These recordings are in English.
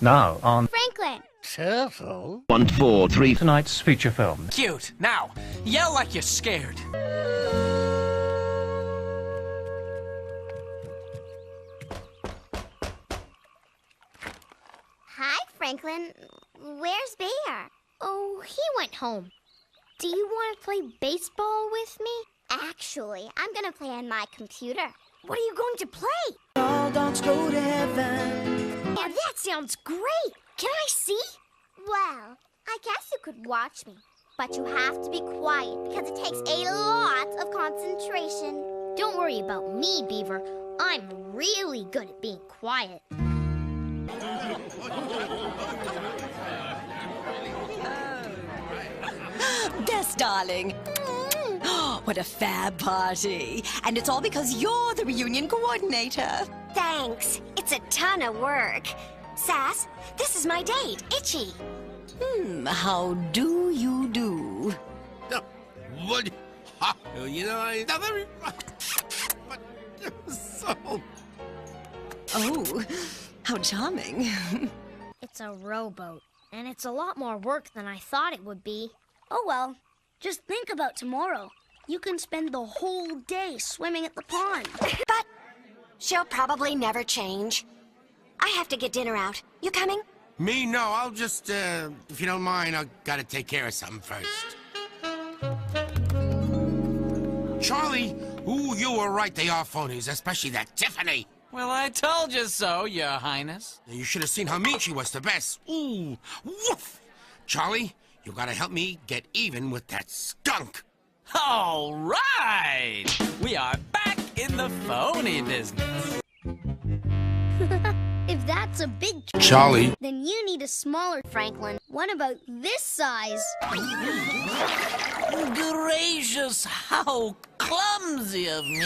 Now on Franklin! Turtle? 1, 4, 3. tonight's feature film. Cute. Now, yell like you're scared. Hi, Franklin. Where's Bear? Oh, he went home. Do you want to play baseball with me? Actually, I'm gonna play on my computer. What are you going to play? All dogs go to heaven. Yeah, that sounds great. Can I see? Well, I guess you could watch me. But you have to be quiet because it takes a lot of concentration. Don't worry about me, Beaver. I'm really good at being quiet. Bess, darling. What a fab party. And it's all because you're the reunion coordinator. Thanks. It's a ton of work. Sass, this is my date, Itchy. How do you do? What? You know, I never. So. Oh, how charming. It's a rowboat, and it's a lot more work than I thought it would be. Oh well, just think about tomorrow. You can spend the whole day swimming at the pond. But she'll probably never change. I have to get dinner out. You coming? Me? No, I'll just, if you don't mind, I gotta take care of something first. Charlie, ooh, you were right, they are phonies, especially that Tiffany. Well, I told you so, Your Highness. You should have seen how mean she was to Bess. Ooh, woof! Charlie, you gotta help me get even with that skunk. All right! We are back in the phony business. If that's a big Charlie. then you need a smaller Franklin. One about this size. Gracious, how clumsy of me.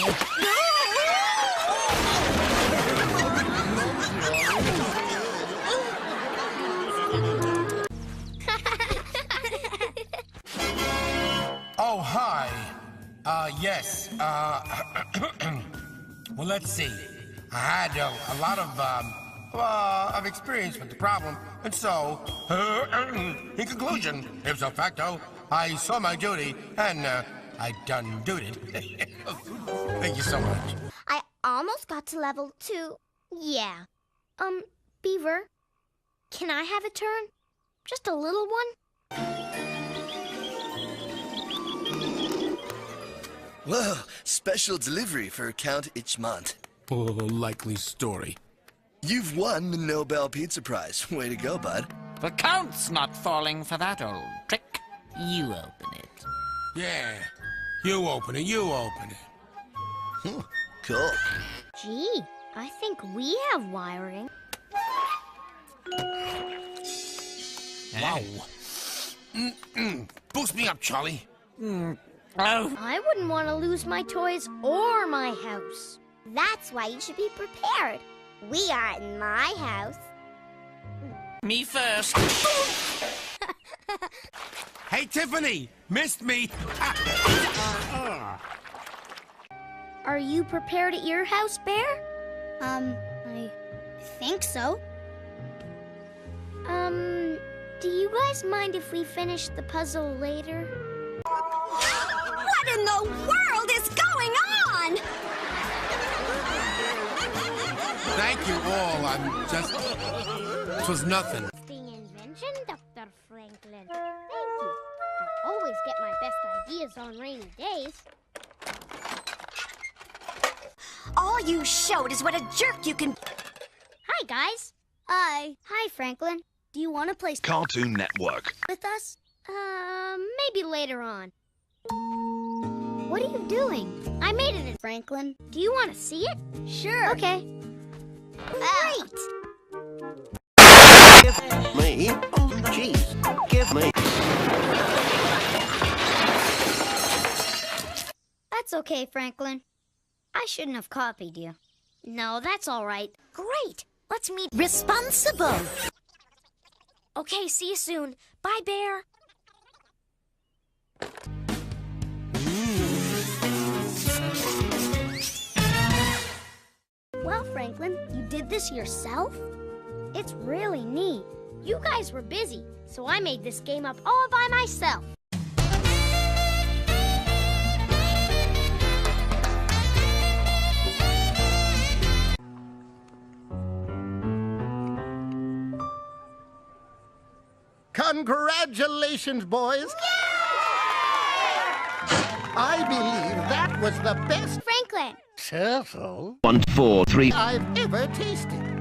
Oh, hi. Yes, well, let's see. I had a lot of experience with the problem, and so, in conclusion, ipso facto, I saw my duty, and I done duded. Thank you so much. I almost got to level 2. Yeah. Beaver, can I have a turn? Just a little one? Whoa, special delivery for Count Itchmont. Oh, likely story. You've won the Nobel Pizza Prize. Way to go, bud. The Count's not falling for that old trick. You open it. Yeah, you open it, you open it. Cool. Gee, I think we have wiring. Wow. Boost me up, Charlie. Oh. I wouldn't want to lose my toys or my house. That's why you should be prepared. We are in my house. Me first. Hey, Tiffany! Missed me! Are you prepared at your house, Bear? I think so. Do you guys mind if we finish the puzzle later? What in the world is going on? Thank you all, I'm just... It was nothing. The invention, Dr. Franklin. Thank you. I always get my best ideas on rainy days. All you showed is what a jerk you can... Hi, guys. Hi, Franklin. Do you want to play Cartoon Network. with us? Maybe later on. What are you doing? I made it, Franklin. Do you want to see it? Sure. Okay. Great. Give me. Oh, jeez. Give me. That's okay, Franklin. I shouldn't have copied you. No, that's all right. Great. Let's meet responsible. Okay, see you soon. Bye, Bear. Well, Franklin, you did this yourself? It's really neat. You guys were busy, so I made this game up all by myself. Congratulations, boys! I believe that was the best Franklin! turtle 1, 4, 3. I've ever tasted.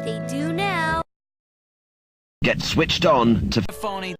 They do now. Get switched on to Phony